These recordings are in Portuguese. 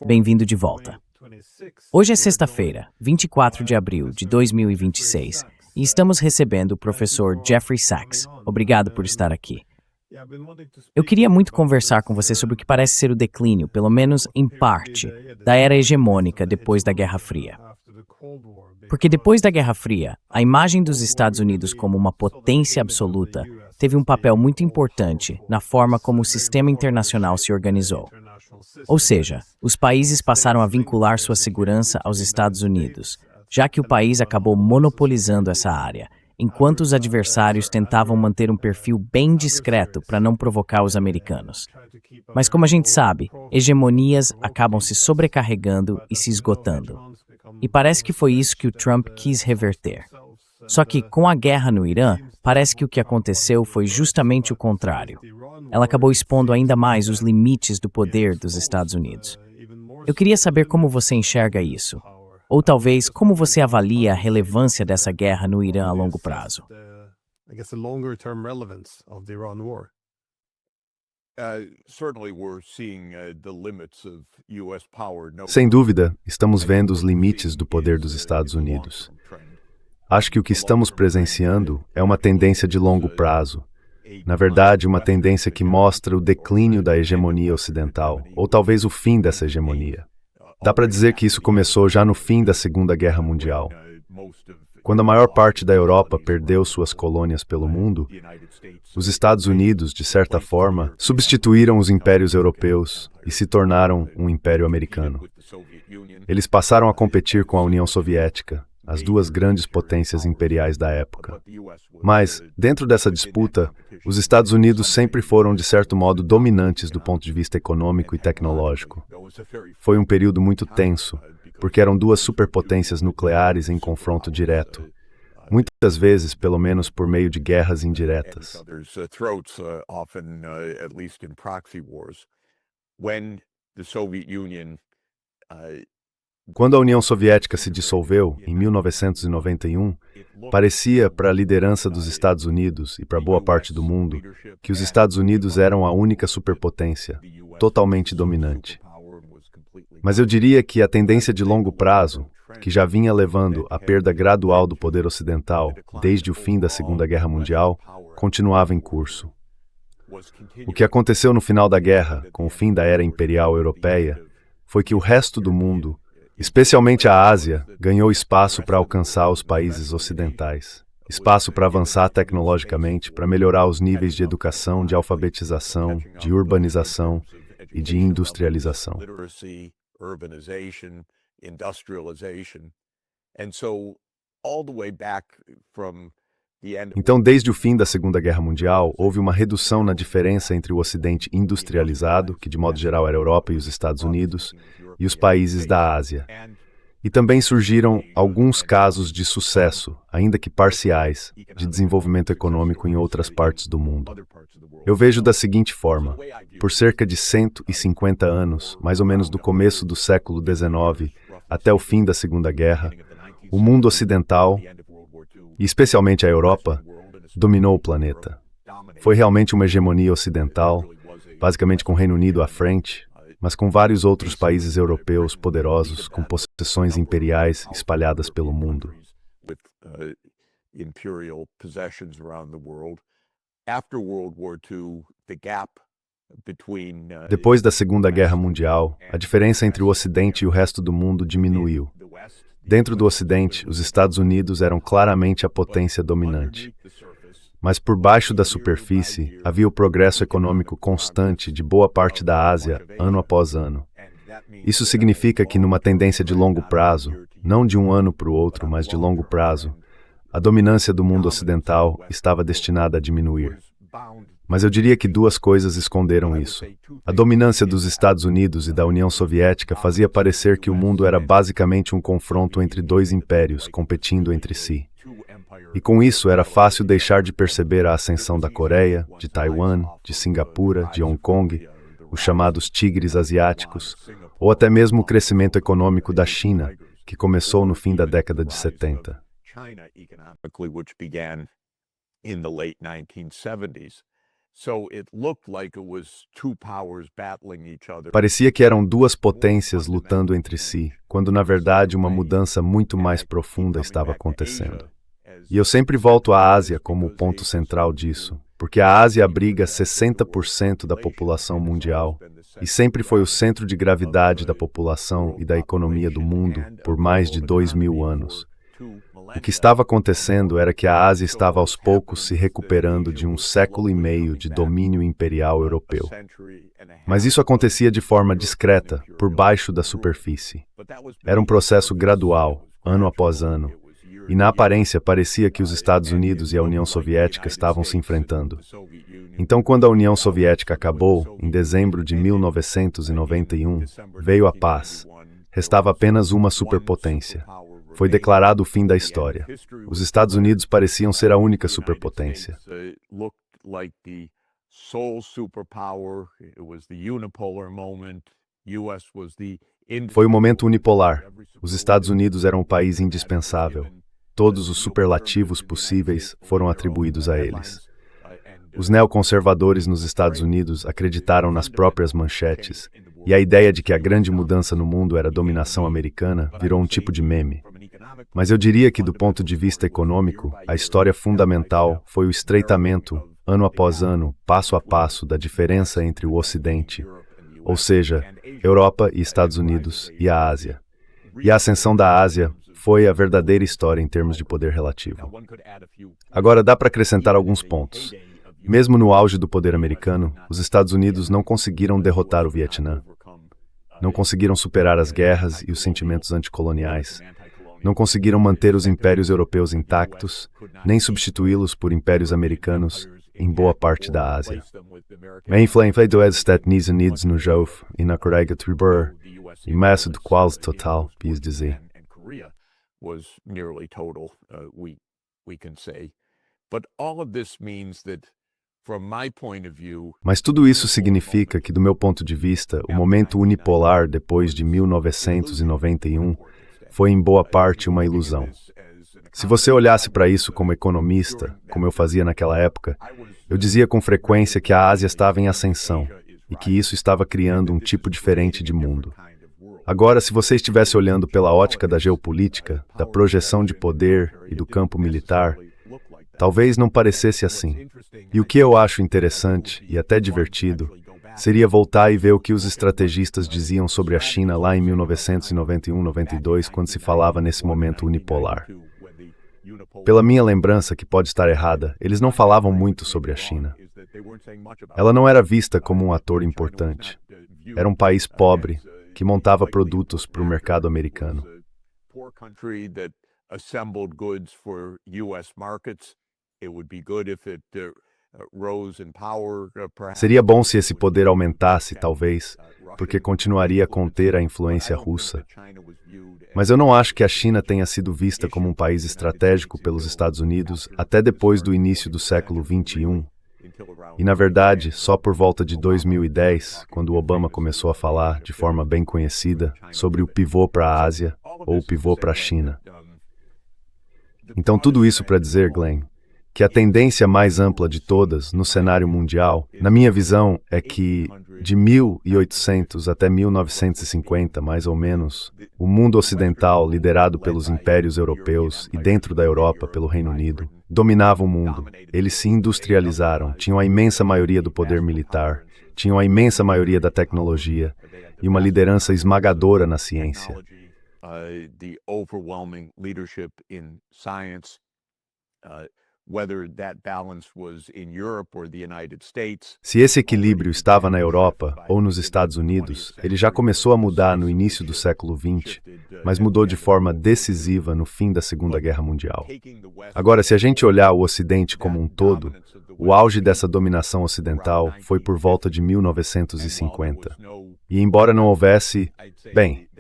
Bem-vindo de volta. Hoje é sexta-feira, 24 de abril de 2026, e estamos recebendo o professor Jeffrey Sachs. Obrigado por estar aqui. Eu queria muito conversar com você sobre o que parece ser o declínio, pelo menos em parte, da era hegemônica depois da Guerra Fria. Porque depois da Guerra Fria, a imagem dos Estados Unidos como uma potência absoluta teve um papel muito importante na forma como o sistema internacional se organizou. Ou seja, os países passaram a vincular sua segurança aos Estados Unidos, já que o país acabou monopolizando essa área, enquanto os adversários tentavam manter um perfil bem discreto para não provocar os americanos. Mas como a gente sabe, hegemonias acabam se sobrecarregando e se esgotando. E parece que foi isso que o Trump quis reverter. Só que, com a guerra no Irã, parece que o que aconteceu foi justamente o contrário. Ela acabou expondo ainda mais os limites do poder dos Estados Unidos. Eu queria saber como você enxerga isso. Ou talvez, como você avalia a relevância dessa guerra no Irã a longo prazo? Sem dúvida, estamos vendo os limites do poder dos Estados Unidos. Acho que o que estamos presenciando é uma tendência de longo prazo. Na verdade, uma tendência que mostra o declínio da hegemonia ocidental, ou talvez o fim dessa hegemonia. Dá para dizer que isso começou já no fim da Segunda Guerra Mundial. Quando a maior parte da Europa perdeu suas colônias pelo mundo, os Estados Unidos, de certa forma, substituíram os impérios europeus e se tornaram um império americano. Eles passaram a competir com a União Soviética, as duas grandes potências imperiais da época. Mas, dentro dessa disputa, os Estados Unidos sempre foram, de certo modo, dominantes do ponto de vista econômico e tecnológico. Foi um período muito tenso, porque eram duas superpotências nucleares em confronto direto. Muitas vezes, pelo menos por meio de guerras indiretas. Quando a União Soviética se dissolveu, em 1991, parecia para a liderança dos Estados Unidos e para boa parte do mundo que os Estados Unidos eram a única superpotência, totalmente dominante. Mas eu diria que a tendência de longo prazo, que já vinha levando à perda gradual do poder ocidental desde o fim da Segunda Guerra Mundial, continuava em curso. O que aconteceu no final da guerra, com o fim da era imperial europeia, foi que o resto do mundo, especialmente a Ásia, ganhou espaço para alcançar os países ocidentais. Espaço para avançar tecnologicamente, para melhorar os níveis de educação, de alfabetização, de urbanização e de industrialização. Então, desde o fim da Segunda Guerra Mundial, houve uma redução na diferença entre o Ocidente industrializado, que de modo geral era a Europa e os Estados Unidos, e os países da Ásia. E também surgiram alguns casos de sucesso, ainda que parciais, de desenvolvimento econômico em outras partes do mundo. Eu vejo da seguinte forma: por cerca de 150 anos, mais ou menos do começo do século XIX até o fim da Segunda Guerra, o mundo ocidental, e especialmente a Europa, dominou o planeta. Foi realmente uma hegemonia ocidental, basicamente com o Reino Unido à frente, mas com vários outros países europeus poderosos, com possessões imperiais espalhadas pelo mundo. Depois da Segunda Guerra Mundial, a diferença entre o Ocidente e o resto do mundo diminuiu. Dentro do Ocidente, os Estados Unidos eram claramente a potência dominante. Mas por baixo da superfície, havia o progresso econômico constante de boa parte da Ásia, ano após ano. Isso significa que, numa tendência de longo prazo, não de um ano para o outro, mas de longo prazo, a dominância do mundo ocidental estava destinada a diminuir. Mas eu diria que duas coisas esconderam isso. A dominância dos Estados Unidos e da União Soviética fazia parecer que o mundo era basicamente um confronto entre dois impérios competindo entre si. E com isso era fácil deixar de perceber a ascensão da Coreia, de Taiwan, de Singapura, de Hong Kong, os chamados tigres asiáticos, ou até mesmo o crescimento econômico da China, que começou no fim da década de 70. Parecia que eram duas potências lutando entre si, quando na verdade uma mudança muito mais profunda estava acontecendo. E eu sempre volto à Ásia como o ponto central disso, porque a Ásia abriga 60% da população mundial e sempre foi o centro de gravidade da população e da economia do mundo por mais de 2000 anos. O que estava acontecendo era que a Ásia estava aos poucos se recuperando de um século e meio de domínio imperial europeu. Mas isso acontecia de forma discreta, por baixo da superfície. Era um processo gradual, ano após ano, e na aparência parecia que os Estados Unidos e a União Soviética estavam se enfrentando. Então, quando a União Soviética acabou, em dezembro de 1991, veio a paz. Restava apenas uma superpotência. Foi declarado o fim da história. Os Estados Unidos pareciam ser a única superpotência. Foi o momento unipolar. Os Estados Unidos eram um país indispensável. Todos os superlativos possíveis foram atribuídos a eles. Os neoconservadores nos Estados Unidos acreditaram nas próprias manchetes, e a ideia de que a grande mudança no mundo era a dominação americana virou um tipo de meme. Mas eu diria que, do ponto de vista econômico, a história fundamental foi o estreitamento, ano após ano, passo a passo, da diferença entre o Ocidente, ou seja, Europa e Estados Unidos, e a Ásia. E a ascensão da Ásia foi a verdadeira história em termos de poder relativo. Agora, dá para acrescentar alguns pontos. Mesmo no auge do poder americano, os Estados Unidos não conseguiram derrotar o Vietnã. Não conseguiram superar as guerras e os sentimentos anticoloniais. Não conseguiram manter os impérios europeus intactos, nem substituí-los por impérios americanos em boa parte da Ásia. A influência dos Estados Unidos no Jove e na Coreia Tribur, e mais do qual total, quis dizer. Mas tudo isso significa que, do meu ponto de vista, o momento unipolar depois de 1991 foi em boa parte uma ilusão. Se você olhasse para isso como economista, como eu fazia naquela época, eu dizia com frequência que a Ásia estava em ascensão e que isso estava criando um tipo diferente de mundo. Agora, se você estivesse olhando pela ótica da geopolítica, da projeção de poder e do campo militar, talvez não parecesse assim. E o que eu acho interessante e até divertido seria voltar e ver o que os estrategistas diziam sobre a China lá em 1991-92, quando se falava nesse momento unipolar. Pela minha lembrança, que pode estar errada, eles não falavam muito sobre a China. Ela não era vista como um ator importante. Era um país pobre, que montava produtos para o mercado americano. Seria bom se esse poder aumentasse, talvez, porque continuaria a conter a influência russa. Mas eu não acho que a China tenha sido vista como um país estratégico pelos Estados Unidos até depois do início do século XXI. E, na verdade, só por volta de 2010, quando Obama começou a falar, de forma bem conhecida, sobre o pivô para a Ásia ou o pivô para a China. Então, tudo isso para dizer, Glenn, que a tendência mais ampla de todas no cenário mundial, na minha visão, é que, de 1800 até 1950, mais ou menos, o mundo ocidental, liderado pelos impérios europeus e dentro da Europa pelo Reino Unido, dominava o mundo. Eles se industrializaram, tinham a imensa maioria do poder militar, tinham a imensa maioria da tecnologia e uma liderança esmagadora na ciência. Se esse equilíbrio estava na Europa ou nos Estados Unidos, ele já começou a mudar no início do século XX, mas mudou de forma decisiva no fim da Segunda Guerra Mundial. Agora, se a gente olhar o Ocidente como um todo, o auge dessa dominação ocidental foi por volta de 1950. E embora não houvesse,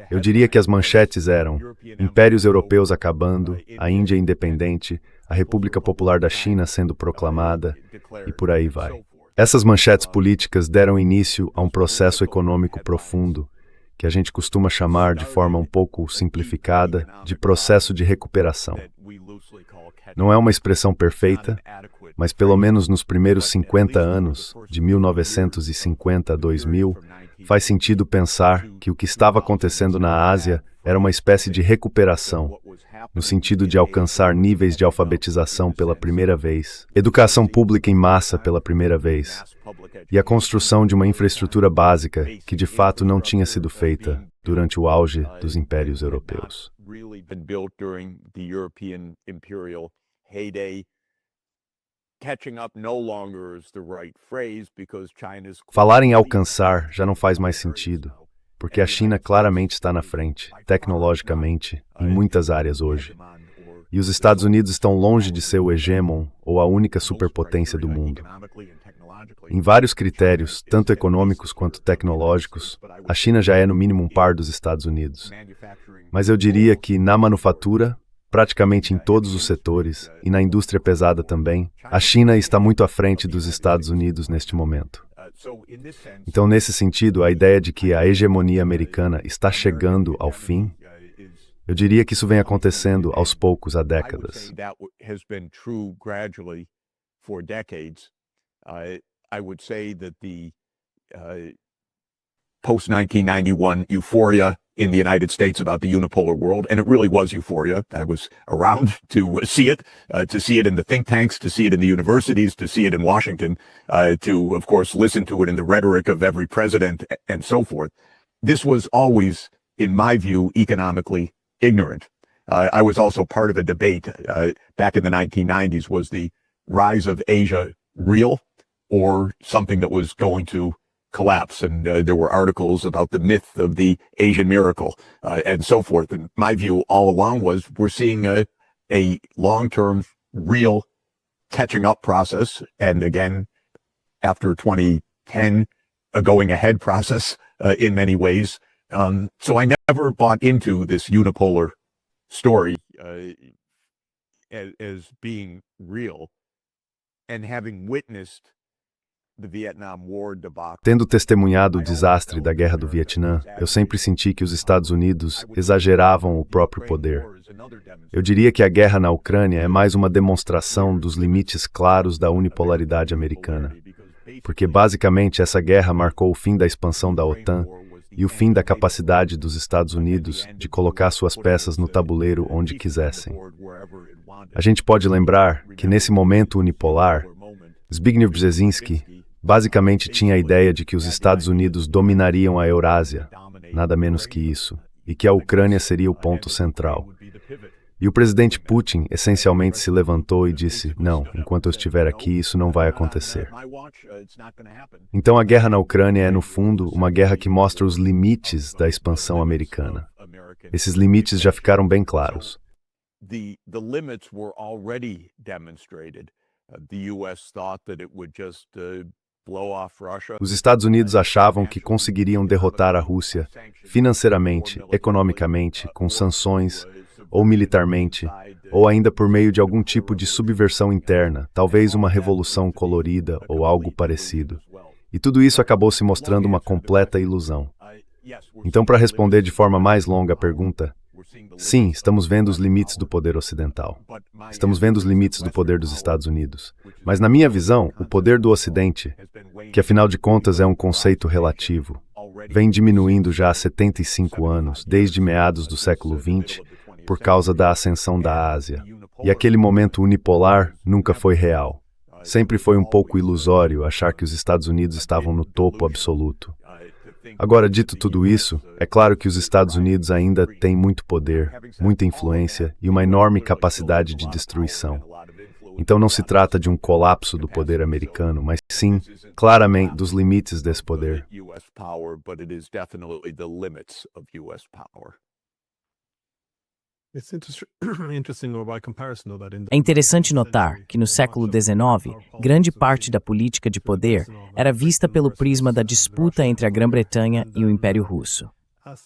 eu diria que as manchetes eram impérios europeus acabando, a Índia independente, a República Popular da China sendo proclamada, e por aí vai. Essas manchetes políticas deram início a um processo econômico profundo, que a gente costuma chamar, de forma um pouco simplificada, de processo de recuperação. Não é uma expressão perfeita, mas pelo menos nos primeiros 50 anos, de 1950 a 2000, faz sentido pensar que o que estava acontecendo na Ásia era uma espécie de recuperação, no sentido de alcançar níveis de alfabetização pela primeira vez, educação pública em massa pela primeira vez, e a construção de uma infraestrutura básica que de fato não tinha sido feita durante o auge dos impérios europeus. Falar em alcançar já não faz mais sentido, porque a China claramente está na frente, tecnologicamente, em muitas áreas hoje. E os Estados Unidos estão longe de ser o hegemon ou a única superpotência do mundo. Em vários critérios, tanto econômicos quanto tecnológicos, a China já é no mínimo um par dos Estados Unidos. Mas eu diria que na manufatura, praticamente em todos os setores, e na indústria pesada também, a China está muito à frente dos Estados Unidos neste momento. Então, nesse sentido, a ideia de que a hegemonia americana está chegando ao fim, eu diria que isso vem acontecendo aos poucos há décadas. Post-1991 euphoria in the United States about the unipolar world, and it really was euphoria. I was around to see it in the think tanks, to see it in the universities, to see it in Washington, to, of course, listen to it in the rhetoric of every president, and so forth. This was always, in my view, economically ignorant. I was also part of a debate back in the 1990s. Was the rise of Asia real or something that was going to collapse? And there were articles about the myth of the Asian miracle and so forth. And my view all along was we're seeing a long-term, real catching up process. And again, after 2010, a going ahead process in many ways. So I never bought into this unipolar story as being real, and having witnessed Tendo testemunhado o desastre da Guerra do Vietnã, eu sempre senti que os Estados Unidos exageravam o próprio poder. Eu diria que a guerra na Ucrânia é mais uma demonstração dos limites claros da unipolaridade americana, porque basicamente essa guerra marcou o fim da expansão da OTAN e o fim da capacidade dos Estados Unidos de colocar suas peças no tabuleiro onde quisessem. A gente pode lembrar que nesse momento unipolar, Zbigniew Brzezinski basicamente tinha a ideia de que os Estados Unidos dominariam a Eurásia, nada menos que isso, e que a Ucrânia seria o ponto central. E o presidente Putin essencialmente se levantou e disse, não, enquanto eu estiver aqui, isso não vai acontecer. Então a guerra na Ucrânia é, no fundo, uma guerra que mostra os limites da expansão americana. Esses limites já ficaram bem claros. Os Estados Unidos achavam que conseguiriam derrotar a Rússia financeiramente, economicamente, com sanções, ou militarmente, ou ainda por meio de algum tipo de subversão interna, talvez uma revolução colorida ou algo parecido. E tudo isso acabou se mostrando uma completa ilusão. Então, para responder de forma mais longa a pergunta, sim, estamos vendo os limites do poder ocidental. Estamos vendo os limites do poder dos Estados Unidos. Mas, na minha visão, o poder do Ocidente, que afinal de contas é um conceito relativo, vem diminuindo já há 75 anos, desde meados do século XX, por causa da ascensão da Ásia. E aquele momento unipolar nunca foi real. Sempre foi um pouco ilusório achar que os Estados Unidos estavam no topo absoluto. Agora, dito tudo isso, é claro que os Estados Unidos ainda têm muito poder, muita influência e uma enorme capacidade de destruição. Então não se trata de um colapso do poder americano, mas sim, claramente, dos limites desse poder. É interessante notar que no século XIX, grande parte da política de poder era vista pelo prisma da disputa entre a Grã-Bretanha e o Império Russo.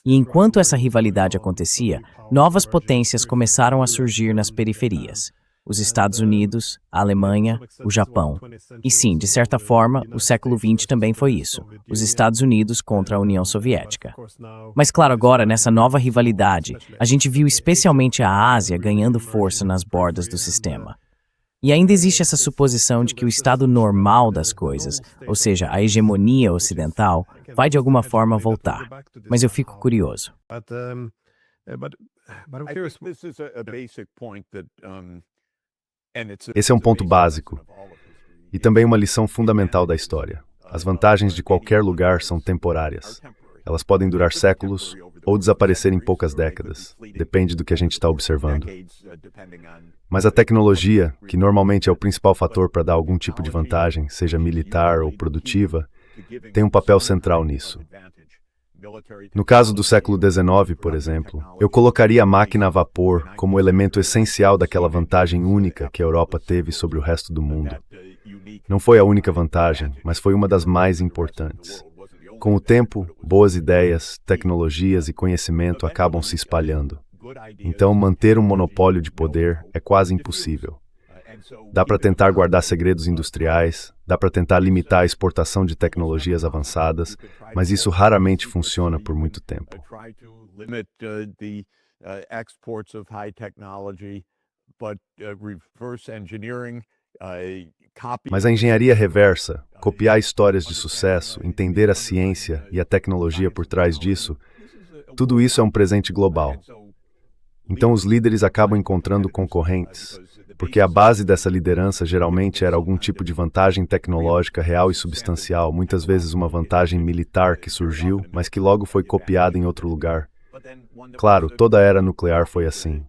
E enquanto essa rivalidade acontecia, novas potências começaram a surgir nas periferias. Os Estados Unidos, a Alemanha, o Japão. E sim, de certa forma, o século XX também foi isso. Os Estados Unidos contra a União Soviética. Mas claro, agora, nessa nova rivalidade, a gente viu especialmente a Ásia ganhando força nas bordas do sistema. E ainda existe essa suposição de que o estado normal das coisas, ou seja, a hegemonia ocidental, vai de alguma forma voltar. Mas eu fico curioso. Esse é um ponto básico e também uma lição fundamental da história. As vantagens de qualquer lugar são temporárias. Elas podem durar séculos ou desaparecer em poucas décadas. Depende do que a gente está observando. Mas a tecnologia, que normalmente é o principal fator para dar algum tipo de vantagem, seja militar ou produtiva, tem um papel central nisso. No caso do século XIX, por exemplo, eu colocaria a máquina a vapor como elemento essencial daquela vantagem única que a Europa teve sobre o resto do mundo. Não foi a única vantagem, mas foi uma das mais importantes. Com o tempo, boas ideias, tecnologias e conhecimento acabam se espalhando. Então, manter um monopólio de poder é quase impossível. Dá para tentar guardar segredos industriais, dá para tentar limitar a exportação de tecnologias avançadas, mas isso raramente funciona por muito tempo. Mas a engenharia reversa, copiar histórias de sucesso, entender a ciência e a tecnologia por trás disso, tudo isso é um presente global. Então os líderes acabam encontrando concorrentes, porque a base dessa liderança geralmente era algum tipo de vantagem tecnológica real e substancial, muitas vezes uma vantagem militar que surgiu, mas que logo foi copiada em outro lugar. Claro, toda a era nuclear foi assim.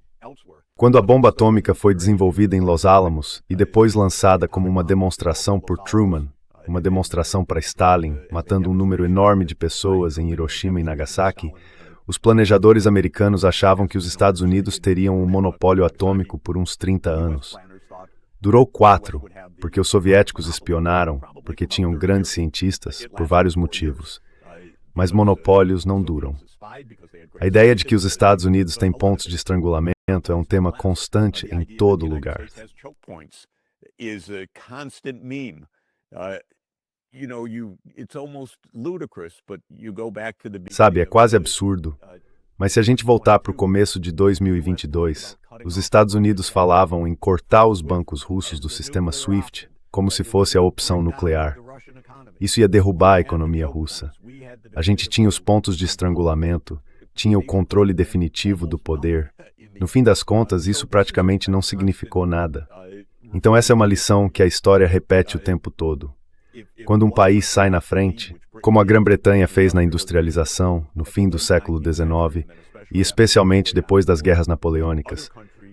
Quando a bomba atômica foi desenvolvida em Los Alamos e depois lançada como uma demonstração por Truman, uma demonstração para Stalin, matando um número enorme de pessoas em Hiroshima e Nagasaki, os planejadores americanos achavam que os Estados Unidos teriam um monopólio atômico por uns 30 anos. Durou 4, porque os soviéticos espionaram, porque tinham grandes cientistas, por vários motivos. Mas monopólios não duram. A ideia de que os Estados Unidos têm pontos de estrangulamento é um tema constante em todo lugar. Sabe, é quase absurdo. Mas se a gente voltar para o começo de 2022, os Estados Unidos falavam em cortar os bancos russos do sistema SWIFT como se fosse a opção nuclear. Isso ia derrubar a economia russa. A gente tinha os pontos de estrangulamento, tinha o controle definitivo do poder. No fim das contas, isso praticamente não significou nada. Então essa é uma lição que a história repete o tempo todo. Quando um país sai na frente, como a Grã-Bretanha fez na industrialização, no fim do século XIX, e especialmente depois das guerras napoleônicas,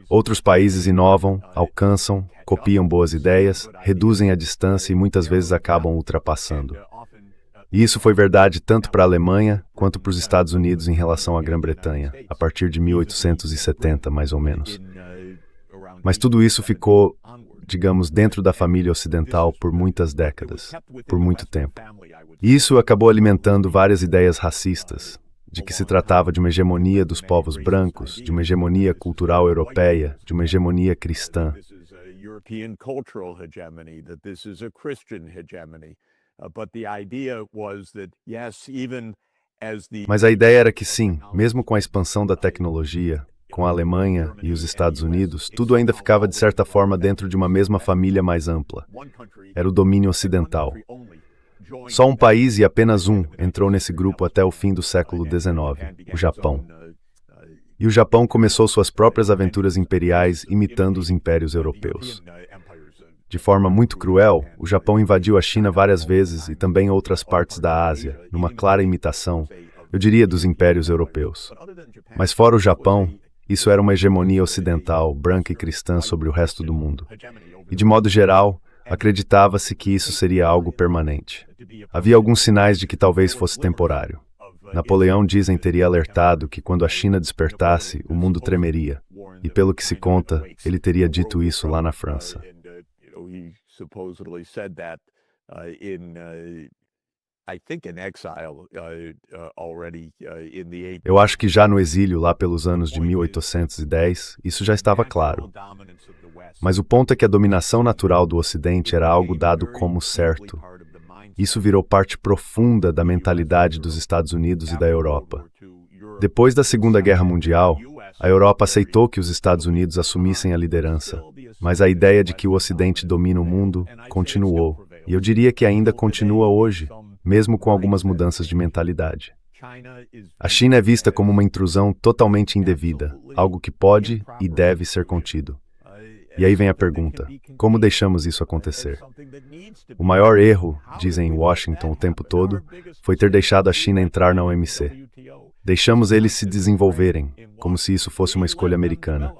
outros países inovam, alcançam, copiam boas ideias, reduzem a distância e muitas vezes acabam ultrapassando. E isso foi verdade tanto para a Alemanha quanto para os Estados Unidos em relação à Grã-Bretanha, a partir de 1870, mais ou menos. Mas tudo isso ficou, digamos, dentro da família ocidental por muitas décadas, por muito tempo. E isso acabou alimentando várias ideias racistas, de que se tratava de uma hegemonia dos povos brancos, de uma hegemonia cultural europeia, de uma hegemonia cristã. Mas a ideia era que sim, mesmo com a expansão da tecnologia, com a Alemanha e os Estados Unidos, tudo ainda ficava de certa forma dentro de uma mesma família mais ampla. Era o domínio ocidental. Só um país e apenas um entrou nesse grupo até o fim do século XIX, o Japão. E o Japão começou suas próprias aventuras imperiais imitando os impérios europeus. De forma muito cruel, o Japão invadiu a China várias vezes e também outras partes da Ásia, numa clara imitação, eu diria, dos impérios europeus. Mas fora o Japão, isso era uma hegemonia ocidental, branca e cristã sobre o resto do mundo. E de modo geral, acreditava-se que isso seria algo permanente. Havia alguns sinais de que talvez fosse temporário. Napoleão, dizem, teria alertado que quando a China despertasse, o mundo tremeria. E pelo que se conta, ele teria dito isso lá na França. Eu acho que já no exílio, lá pelos anos de 1810, isso já estava claro. Mas o ponto é que a dominação natural do Ocidente era algo dado como certo. Isso virou parte profunda da mentalidade dos Estados Unidos e da Europa. Depois da Segunda Guerra Mundial, A Europa aceitou que os Estados Unidos assumissem a liderança, mas a ideia de que o Ocidente domina o mundo continuou, e eu diria que ainda continua hoje, mesmo com algumas mudanças de mentalidade. A China é vista como uma intrusão totalmente indevida, algo que pode e deve ser contido. E aí vem a pergunta: como deixamos isso acontecer? O maior erro, dizem em Washington o tempo todo, foi ter deixado a China entrar na OMC. Deixamos eles se desenvolverem, como se isso fosse uma escolha americana.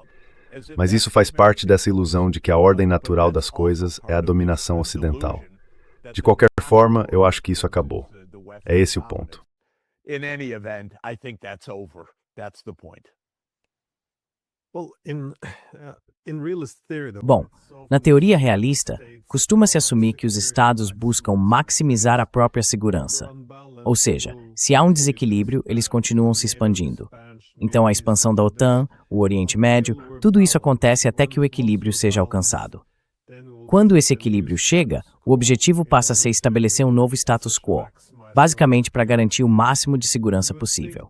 Mas isso faz parte dessa ilusão de que a ordem natural das coisas é a dominação ocidental. De qualquer forma, eu acho que isso acabou. É esse o ponto. In any event, I think that's over. That's the point. Bom, na teoria realista, costuma-se assumir que os estados buscam maximizar a própria segurança. Ou seja, se há um desequilíbrio, eles continuam se expandindo. Então a expansão da OTAN, o Oriente Médio, tudo isso acontece até que o equilíbrio seja alcançado. Quando esse equilíbrio chega, o objetivo passa a ser estabelecer um novo status quo, basicamente para garantir o máximo de segurança possível.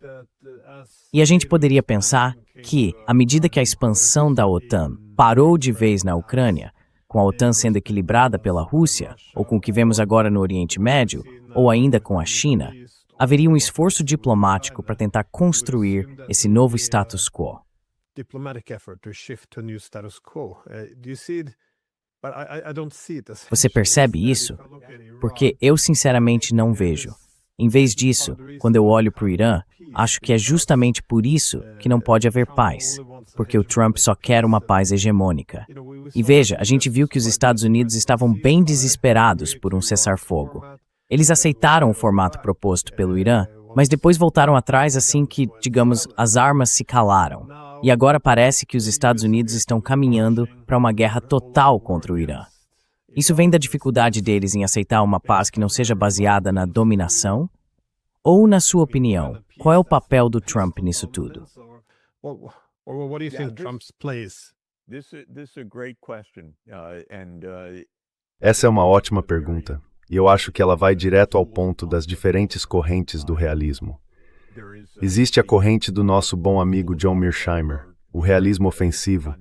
E a gente poderia pensar que, à medida que a expansão da OTAN parou de vez na Ucrânia, com a OTAN sendo equilibrada pela Rússia, ou com o que vemos agora no Oriente Médio, ou ainda com a China, haveria um esforço diplomático para tentar construir esse novo status quo. Você percebe isso? Porque eu sinceramente não vejo. Em vez disso, quando eu olho para o Irã, acho que é justamente por isso que não pode haver paz, porque o Trump só quer uma paz hegemônica. E veja, a gente viu que os Estados Unidos estavam bem desesperados por um cessar-fogo. Eles aceitaram o formato proposto pelo Irã, mas depois voltaram atrás assim que, digamos, as armas se calaram. E agora parece que os Estados Unidos estão caminhando para uma guerra total contra o Irã. Isso vem da dificuldade deles em aceitar uma paz que não seja baseada na dominação? Ou, na sua opinião, qual é o papel do Trump nisso tudo? Essa é uma ótima pergunta, e eu acho que ela vai direto ao ponto das diferentes correntes do realismo. Existe a corrente do nosso bom amigo John Mearsheimer, o realismo ofensivo,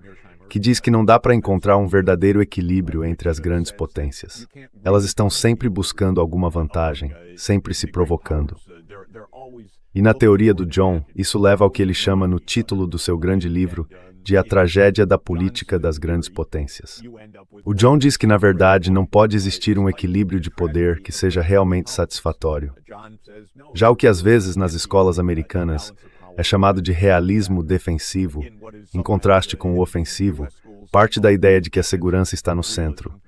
que diz que não dá para encontrar um verdadeiro equilíbrio entre as grandes potências. Elas estão sempre buscando alguma vantagem, sempre se provocando. E na teoria do John, isso leva ao que ele chama no título do seu grande livro de A Tragédia da Política das Grandes Potências. O John diz que, na verdade, não pode existir um equilíbrio de poder que seja realmente satisfatório. Já o que às vezes nas escolas americanas é chamado de realismo defensivo, em contraste com o ofensivo, parte da ideia de que a segurança está no centro,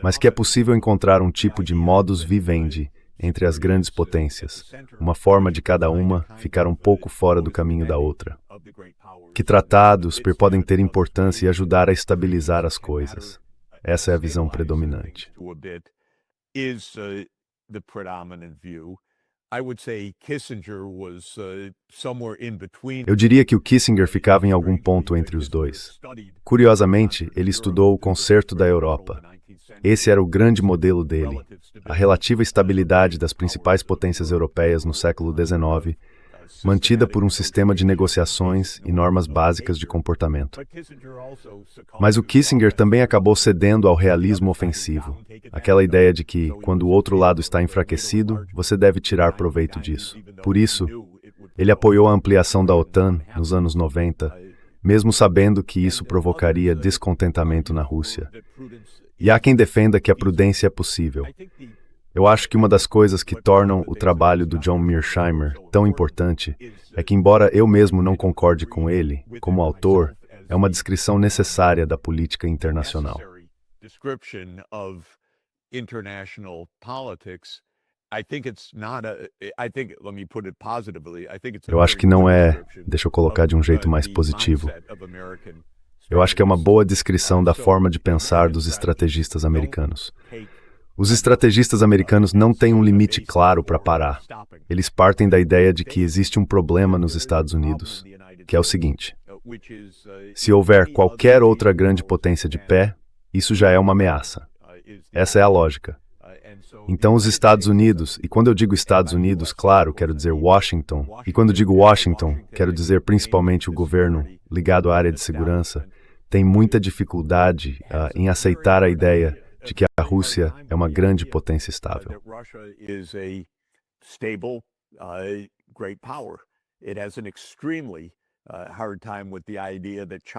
mas que é possível encontrar um tipo de modus vivendi entre as grandes potências, uma forma de cada uma ficar um pouco fora do caminho da outra. Que tratados podem ter importância e ajudar a estabilizar as coisas. Essa é a visão predominante. Eu diria que o Kissinger ficava em algum ponto entre os dois. Curiosamente, ele estudou o Concerto da Europa. Esse era o grande modelo dele, a relativa estabilidade das principais potências europeias no século XIX, mantida por um sistema de negociações e normas básicas de comportamento. Mas o Kissinger também acabou cedendo ao realismo ofensivo, aquela ideia de que, quando o outro lado está enfraquecido, você deve tirar proveito disso. Por isso, ele apoiou a ampliação da OTAN nos anos 90, mesmo sabendo que isso provocaria descontentamento na Rússia. E há quem defenda que a prudência é possível. Eu acho que uma das coisas que tornam o trabalho do John Mearsheimer tão importante é que, embora eu mesmo não concorde com ele, como autor, é uma descrição necessária da política internacional. Eu acho que não é, deixa eu colocar de um jeito mais positivo. Eu acho que é uma boa descrição da forma de pensar dos estrategistas americanos. Os estrategistas americanos não têm um limite claro para parar. Eles partem da ideia de que existe um problema nos Estados Unidos, que é o seguinte: se houver qualquer outra grande potência de pé, isso já é uma ameaça. Essa é a lógica. Então, os Estados Unidos, e quando eu digo Estados Unidos, claro, quero dizer Washington, e quando digo Washington, quero dizer principalmente o governo ligado à área de segurança, tem muita dificuldade em aceitar a ideia de que a Rússia é uma grande potência estável.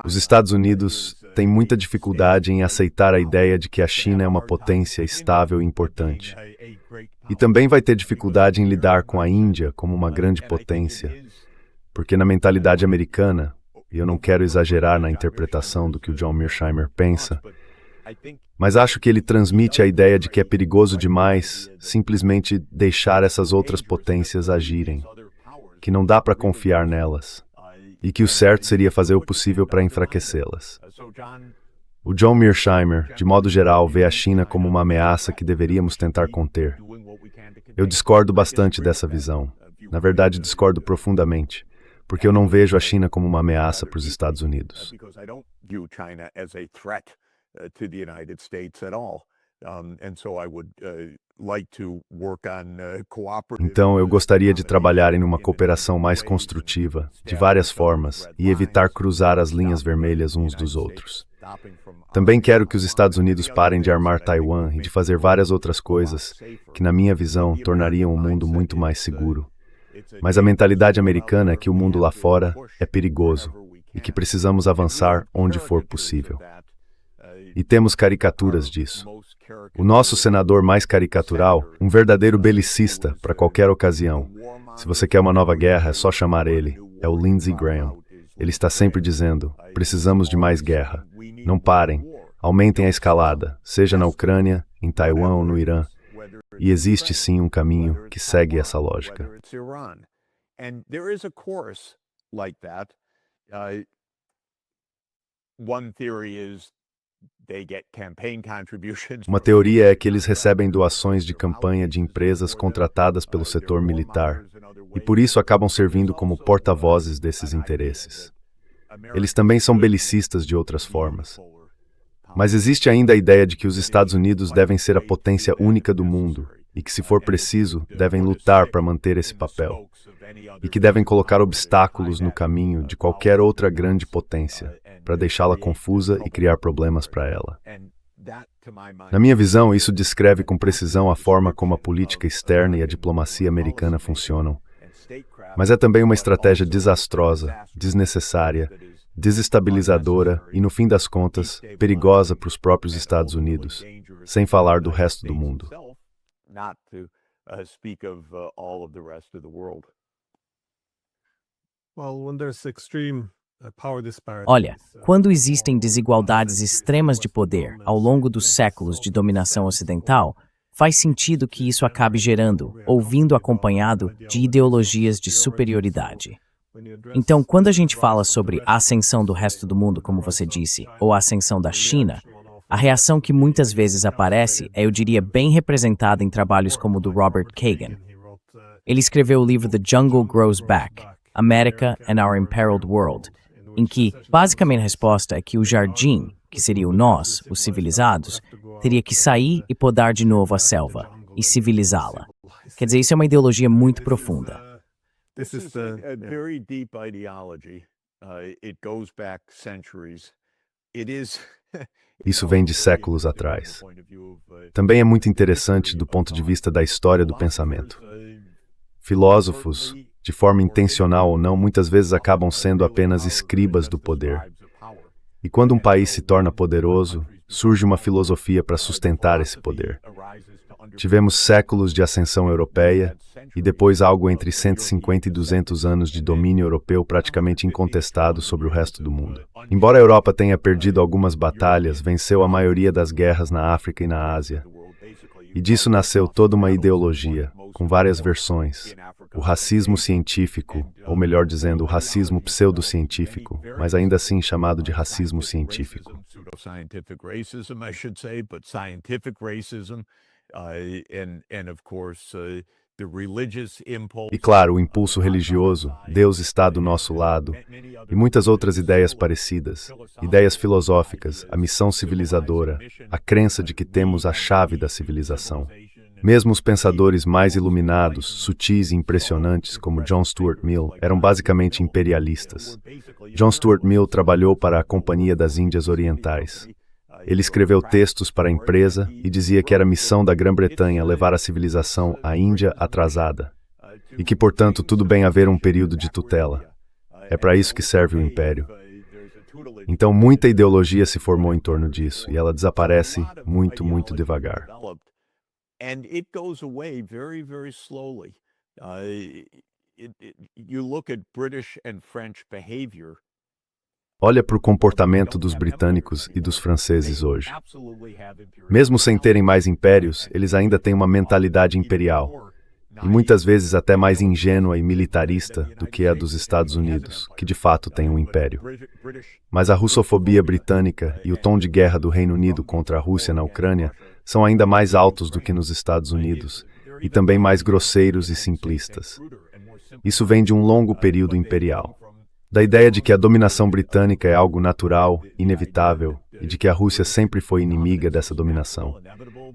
Os Estados Unidos têm muita dificuldade em aceitar a ideia de que a China é uma potência estável e importante. E também vai ter dificuldade em lidar com a Índia como uma grande potência, porque na mentalidade americana, e eu não quero exagerar na interpretação do que o John Mearsheimer pensa, mas acho que ele transmite a ideia de que é perigoso demais simplesmente deixar essas outras potências agirem, que não dá para confiar nelas, e que o certo seria fazer o possível para enfraquecê-las. O John Mearsheimer, de modo geral, vê a China como uma ameaça que deveríamos tentar conter. Eu discordo bastante dessa visão. Na verdade, discordo profundamente, porque eu não vejo a China como uma ameaça para os Estados Unidos. Então, eu gostaria de trabalhar em uma cooperação mais construtiva, de várias formas, e evitar cruzar as linhas vermelhas uns dos outros. Também quero que os Estados Unidos parem de armar Taiwan e de fazer várias outras coisas que, na minha visão, tornariam o mundo muito mais seguro. Mas a mentalidade americana é que o mundo lá fora é perigoso e que precisamos avançar onde for possível. E temos caricaturas disso. O nosso senador mais caricatural, um verdadeiro belicista para qualquer ocasião. Se você quer uma nova guerra, é só chamar ele. É o Lindsey Graham. Ele está sempre dizendo, precisamos de mais guerra. Não parem. Aumentem a escalada, seja na Ucrânia, em Taiwan ou no Irã. E existe sim um caminho que segue essa lógica. Uma teoria é que eles recebem doações de campanha de empresas contratadas pelo setor militar e por isso acabam servindo como porta-vozes desses interesses. Eles também são belicistas de outras formas. Mas existe ainda a ideia de que os Estados Unidos devem ser a potência única do mundo e que, se for preciso, devem lutar para manter esse papel e que devem colocar obstáculos no caminho de qualquer outra grande potência para deixá-la confusa e criar problemas para ela. Na minha visão, isso descreve com precisão a forma como a política externa e a diplomacia americana funcionam. Mas é também uma estratégia desastrosa, desnecessária, desestabilizadora e, no fim das contas, perigosa para os próprios Estados Unidos, sem falar do resto do mundo. Olha, quando existem desigualdades extremas de poder ao longo dos séculos de dominação ocidental, faz sentido que isso acabe gerando, ou vindo acompanhado, de ideologias de superioridade. Então, quando a gente fala sobre a ascensão do resto do mundo, como você disse, ou a ascensão da China, a reação que muitas vezes aparece é, eu diria, bem representada em trabalhos como o do Robert Kagan. Ele escreveu o livro The Jungle Grows Back, America and Our Imperiled World, em que, basicamente, a resposta é que o jardim, que seria o nós, os civilizados, teria que sair e podar de novo a selva, e civilizá-la. Quer dizer, isso é uma ideologia muito profunda. This is a very deep ideology. It goes back centuries. Isso vem de séculos atrás. Também é muito interessante do ponto de vista da história do pensamento. Filósofos, de forma intencional ou não, muitas vezes acabam sendo apenas escribas do poder. E quando um país se torna poderoso, surge uma filosofia para sustentar esse poder. Tivemos séculos de ascensão europeia e depois algo entre 150 e 200 anos de domínio europeu praticamente incontestado sobre o resto do mundo. Embora a Europa tenha perdido algumas batalhas, venceu a maioria das guerras na África e na Ásia. E disso nasceu toda uma ideologia, com várias versões. O racismo científico, ou melhor dizendo, o racismo pseudocientífico, mas ainda assim chamado de racismo científico. E claro, o impulso religioso, Deus está do nosso lado, e muitas outras ideias parecidas, ideias filosóficas, a missão civilizadora, a crença de que temos a chave da civilização. Mesmo os pensadores mais iluminados, sutis e impressionantes, como John Stuart Mill, eram basicamente imperialistas. John Stuart Mill trabalhou para a Companhia das Índias Orientais. Ele escreveu textos para a empresa e dizia que era missão da Grã-Bretanha levar a civilização à Índia atrasada, e que, portanto, tudo bem haver um período de tutela. É para isso que serve o império. Então, muita ideologia se formou em torno disso, e ela desaparece muito, muito devagar. And it goes away very, very slowly. You look at British and French behavior. Olha para o comportamento dos britânicos e dos franceses hoje. Mesmo sem terem mais impérios, eles ainda têm uma mentalidade imperial, e muitas vezes até mais ingênua e militarista do que a dos Estados Unidos, que de fato tem um império. Mas a russofobia britânica e o tom de guerra do Reino Unido contra a Rússia na Ucrânia são ainda mais altos do que nos Estados Unidos, e também mais grosseiros e simplistas. Isso vem de um longo período imperial. Da ideia de que a dominação britânica é algo natural, inevitável, e de que a Rússia sempre foi inimiga dessa dominação.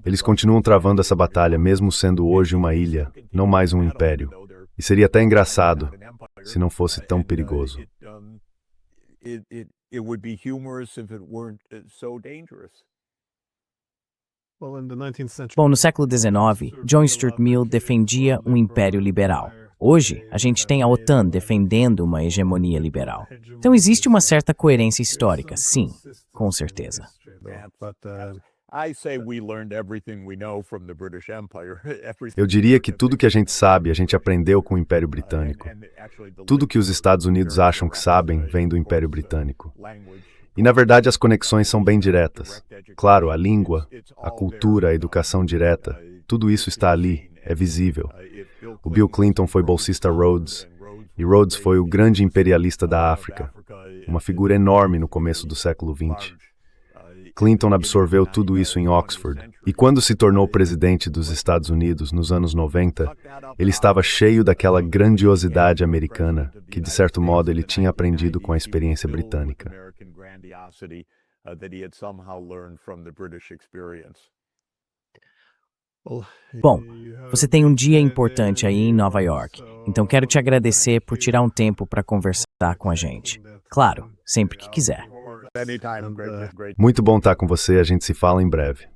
Eles continuam travando essa batalha, mesmo sendo hoje uma ilha, não mais um império. E seria até engraçado, se não fosse tão perigoso. Bom, no século XIX, John Stuart Mill defendia um império liberal. Hoje, a gente tem a OTAN defendendo uma hegemonia liberal. Então existe uma certa coerência histórica, sim, com certeza. Eu diria que tudo que a gente sabe, a gente aprendeu com o Império Britânico. Tudo que os Estados Unidos acham que sabem vem do Império Britânico. E, na verdade, as conexões são bem diretas. Claro, a língua, a cultura, a educação direta, tudo isso está ali, é visível. O Bill Clinton foi bolsista Rhodes, e Rhodes foi o grande imperialista da África, uma figura enorme no começo do século XX. Clinton absorveu tudo isso em Oxford, e quando se tornou presidente dos Estados Unidos nos anos 90, ele estava cheio daquela grandiosidade americana que, de certo modo, ele tinha aprendido com a experiência britânica. Bom, você tem um dia importante aí em Nova York, então quero te agradecer por tirar um tempo para conversar com a gente. Claro, sempre que quiser. Muito bom estar com você, a gente se fala em breve.